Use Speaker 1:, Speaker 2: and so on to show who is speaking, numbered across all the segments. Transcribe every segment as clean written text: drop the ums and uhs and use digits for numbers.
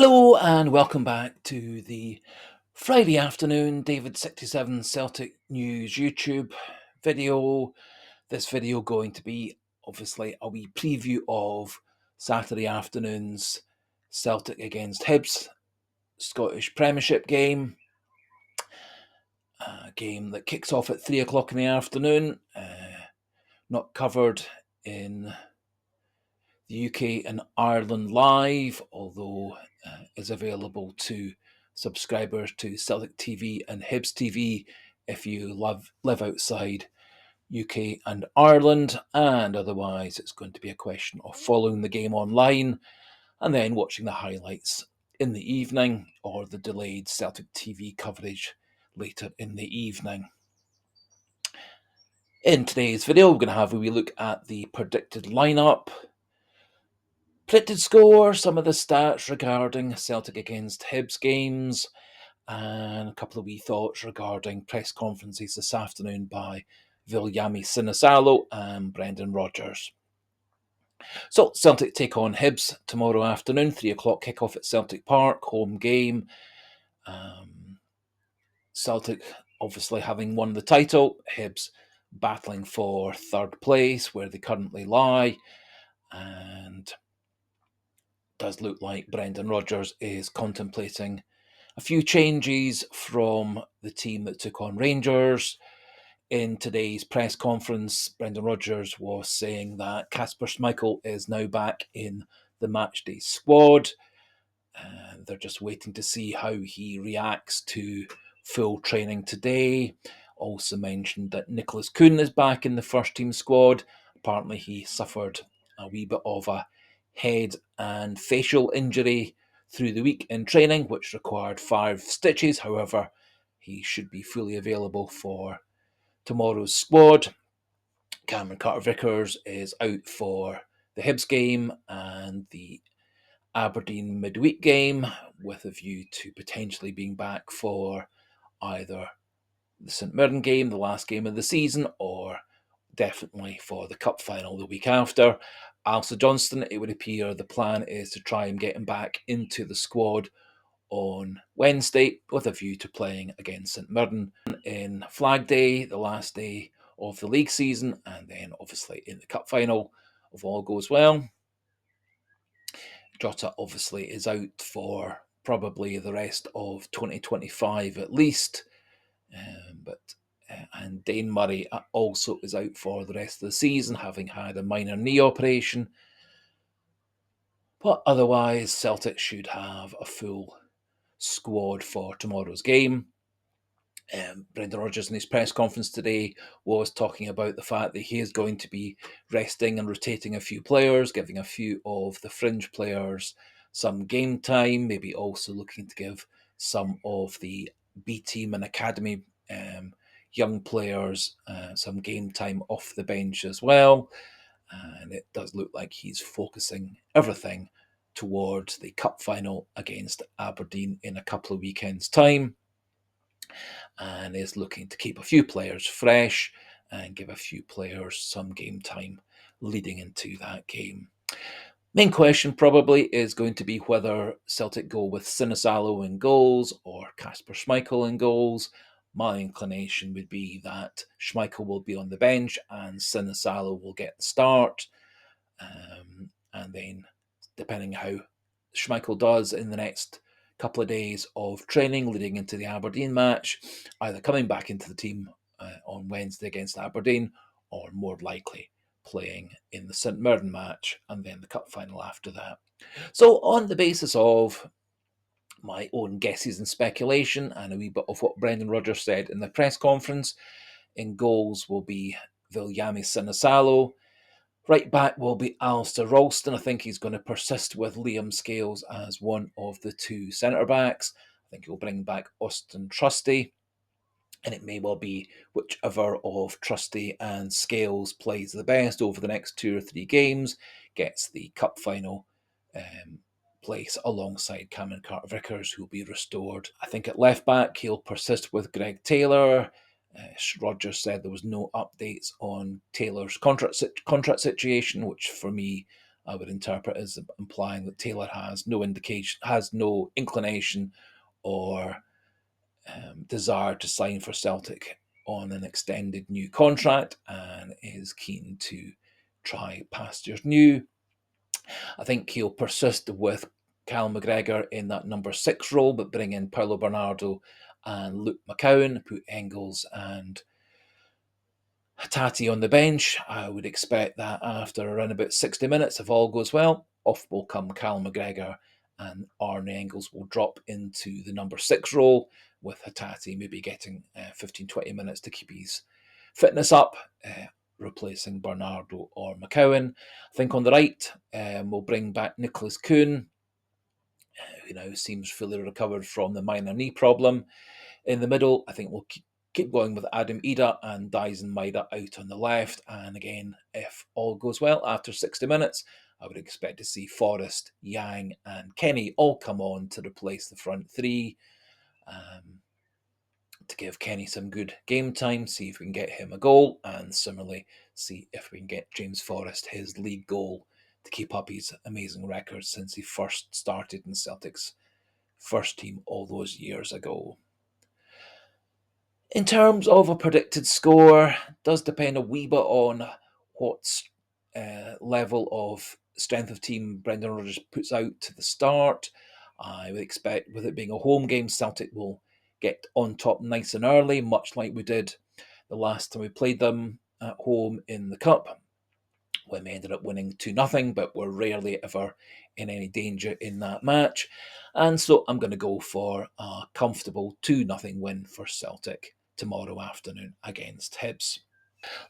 Speaker 1: Hello and welcome back to the Friday afternoon David67 Celtic News YouTube video. This video going to be obviously a wee preview of Saturday afternoon's Celtic against Hibs Scottish Premiership game. A game that kicks off at 3 o'clock in the afternoon. Not covered in the UK and Ireland live, although is available to subscribers to Celtic TV and Hibs TV if you live outside UK and Ireland, and otherwise it's going to be a question of following the game online and then watching the highlights in the evening or the delayed Celtic TV coverage later in the evening. In today's video, we're going to have a wee look at the predicted lineup, predicted score, some of the stats regarding Celtic against Hibs games, and a couple of wee thoughts regarding press conferences this afternoon by Sinisalo and Brendan Rodgers. So Celtic take on Hibs tomorrow afternoon, 3 o'clock kickoff at Celtic Park, home game. Celtic obviously having won the title, Hibs battling for third place where they currently lie, and does look like Brendan Rodgers is contemplating a few changes from the team that took on Rangers. In today's press conference, Brendan Rodgers was saying that Kasper Schmeichel is now back in the matchday squad. They're just waiting to see how he reacts to full training today. Also mentioned that Nicholas Kuhn is back in the first team squad. Apparently he suffered a wee bit of a head and facial injury through the week in training, which required 5 stitches. However, he should be fully available for tomorrow's squad. Cameron Carter-Vickers is out for the Hibs game and the Aberdeen midweek game, with a view to potentially being back for either the St Mirren game, the last game of the season, or definitely for the cup final the week after. Alistair Johnston, it would appear the plan is to try and get him back into the squad on Wednesday with a view to playing against St Mirren in Flag Day, the last day of the league season, and then obviously in the cup final if all goes well. Jota obviously is out for probably the rest of 2025 at least, and Dane Murray also is out for the rest of the season, having had a minor knee operation. But otherwise, Celtic should have a full squad for tomorrow's game. Brendan Rodgers in his press conference today was talking about the fact that he is going to be resting and rotating a few players, giving a few of the fringe players some game time, maybe also looking to give some of the B team and academy young players some game time off the bench as well. And it does look like he's focusing everything towards the cup final against Aberdeen in a couple of weekends' time, and is looking to keep a few players fresh and give a few players some game time leading into that game. Main question probably is going to be whether Celtic go with Sinisalo in goals or Kasper Schmeichel in goals. My inclination would be that Schmeichel will be on the bench and Sinisalo will get the start. And then, depending how Schmeichel does in the next couple of days of training leading into the Aberdeen match, either coming back into the team on Wednesday against Aberdeen, or more likely playing in the St Mirren match and then the cup final after that. So on the basis of my own guesses and speculation and a wee bit of what Brendan Rodgers said in the press conference, in goals will be Viljami Sinisalo. Right back will be Alistair Ralston. I think he's going to persist with Liam Scales as one of the two centre-backs. I think he'll bring back Austin Trusty, and it may well be whichever of Trusty and Scales plays the best over the next 2 or 3 games gets the cup final place alongside Cameron Carter-Vickers, who will be restored. I think at left back he'll persist with Greg Taylor. Rodgers said there was no updates on Taylor's contract situation, which for me I would interpret as implying that Taylor has no inclination or desire to sign for Celtic on an extended new contract and is keen to try pastures new. I think he'll persist with Cal McGregor in that number 6 role, but bring in Paulo Bernardo and Luke McCowan, put Engels and Hattati on the bench. I would expect that after around about 60 minutes, if all goes well, off will come Cal McGregor and Arne Engels will drop into the number 6 role, with Hattati maybe getting 15-20 minutes to keep his fitness up, replacing Bernardo or McCowan. I think on the right, we'll bring back Nicholas Kuhn, who now seems fully recovered from the minor knee problem. In the middle, I think we'll keep going with Adam Ida and Dyson Maida out on the left. And again, if all goes well, after 60 minutes, I would expect to see Forrest, Yang, and Kenny all come on to replace the front three, to give Kenny some good game time, see if we can get him a goal, and similarly, see if we can get James Forrest his league goal to keep up his amazing record since he first started in Celtic's first team all those years ago. In terms of a predicted score, does depend a wee bit on what level of strength of team Brendan Rodgers puts out to the start. I would expect, with it being a home game, Celtic will get on top nice and early, much like we did the last time we played them at home in the Cup, when we ended up winning 2-0, but were rarely ever in any danger in that match. And so I'm going to go for a comfortable 2-0 win for Celtic tomorrow afternoon against Hibs.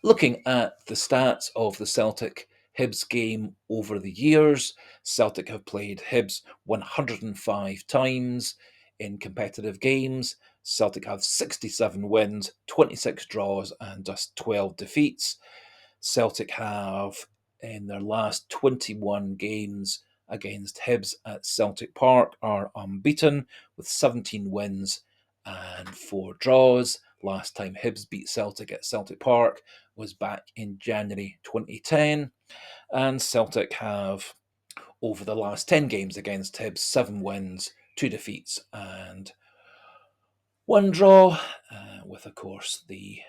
Speaker 1: Looking at the stats of the Celtic Hibs game over the years, Celtic have played Hibs 105 times in competitive games. Celtic have 67 wins, 26 draws, and just 12 defeats. Celtic have, in their last 21 games against Hibs at Celtic Park, are unbeaten with 17 wins and 4 draws. Last time Hibs beat Celtic at Celtic Park was back in January 2010. And Celtic have, over the last 10 games against Hibs, 7 wins, 2 defeats, and 1 draw, with, of course, the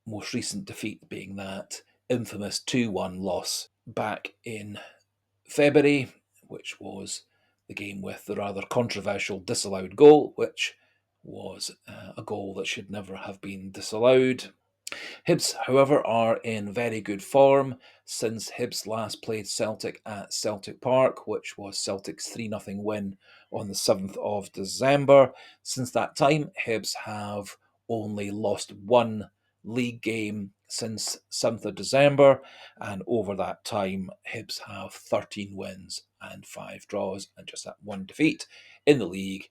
Speaker 1: most recent defeat being that infamous 2-1 loss back in February, which was the game with the rather controversial disallowed goal, which was a goal that should never have been disallowed. Hibs, however, are in very good form since Hibs last played Celtic at Celtic Park, which was Celtic's 3-0 win on the 7th of December. Since that time, Hibs have only lost 1 league game since 7th of December, and over that time, Hibs have 13 wins and 5 draws and just that 1 defeat in the league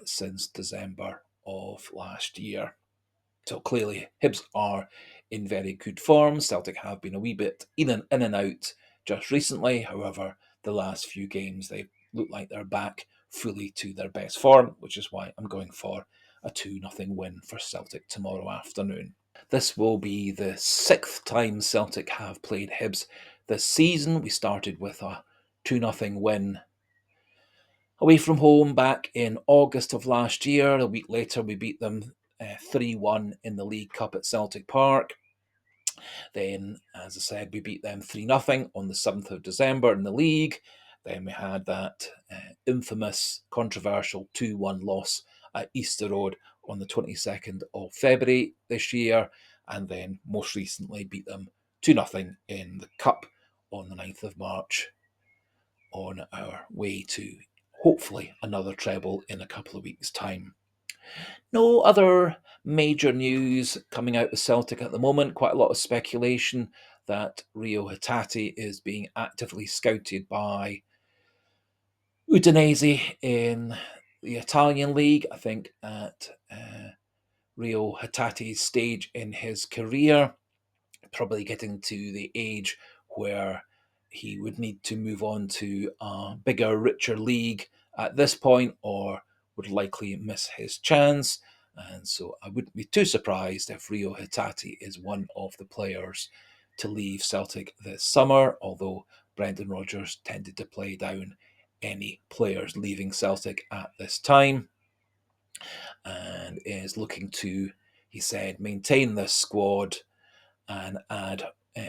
Speaker 1: since December of last year. So clearly, Hibs are in very good form. Celtic have been a wee bit in and out just recently. However, the last few games, they look like they're back fully to their best form, which is why I'm going for a 2-0 win for Celtic tomorrow afternoon. This will be the 6th time Celtic have played Hibs this season. We started with a 2-0 win away from home back in August of last year. A week later, we beat them 3-1 in the League Cup at Celtic Park. Then, as I said, we beat them 3-0 on the 7th of December in the league. Then we had that infamous, controversial 2-1 loss at Easter Road on the 22nd of February this year. And then, most recently, beat them 2-0 in the Cup on the 9th of March, on our way to hopefully another treble in a couple of weeks' time. No other major news coming out of Celtic at the moment. Quite a lot of speculation that Rio Hattati is being actively scouted by Udinese in the Italian league. I think at Rio Hattati's stage in his career, probably getting to the age where he would need to move on to a bigger, richer league at this point, or would likely miss his chance. And so I wouldn't be too surprised if Rio Hitati is one of the players to leave Celtic this summer, although Brendan Rodgers tended to play down any players leaving Celtic at this time, and is looking to, he said, maintain this squad and add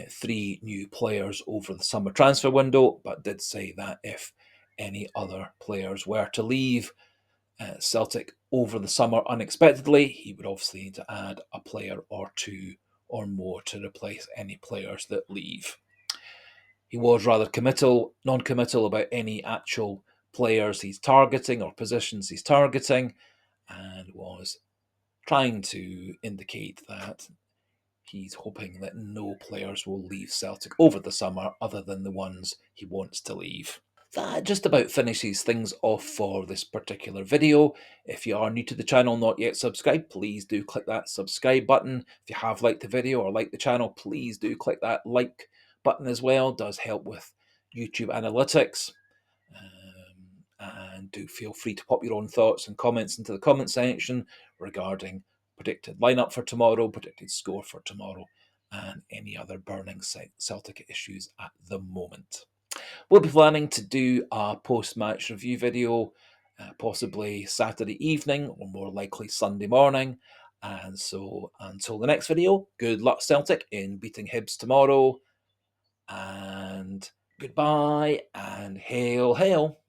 Speaker 1: 3 new players over the summer transfer window, but did say that if any other players were to leave Celtic over the summer unexpectedly, he would obviously need to add a player or 2 or more to replace any players that leave. He was rather non-committal about any actual players he's targeting or positions he's targeting, and was trying to indicate that he's hoping that no players will leave Celtic over the summer other than the ones he wants to leave. That just about finishes things off for this particular video. If you are new to the channel, not yet subscribed, please do click that subscribe button. If you have liked the video or liked the channel, please do click that like button as well. It does help with YouTube analytics. And do feel free to pop your own thoughts and comments into the comment section regarding predicted lineup for tomorrow, predicted score for tomorrow, and any other burning Celtic issues at the moment. We'll be planning to do a post-match review video, possibly Saturday evening or more likely Sunday morning. And so until the next video, good luck Celtic in beating Hibs tomorrow, and goodbye and hail, hail.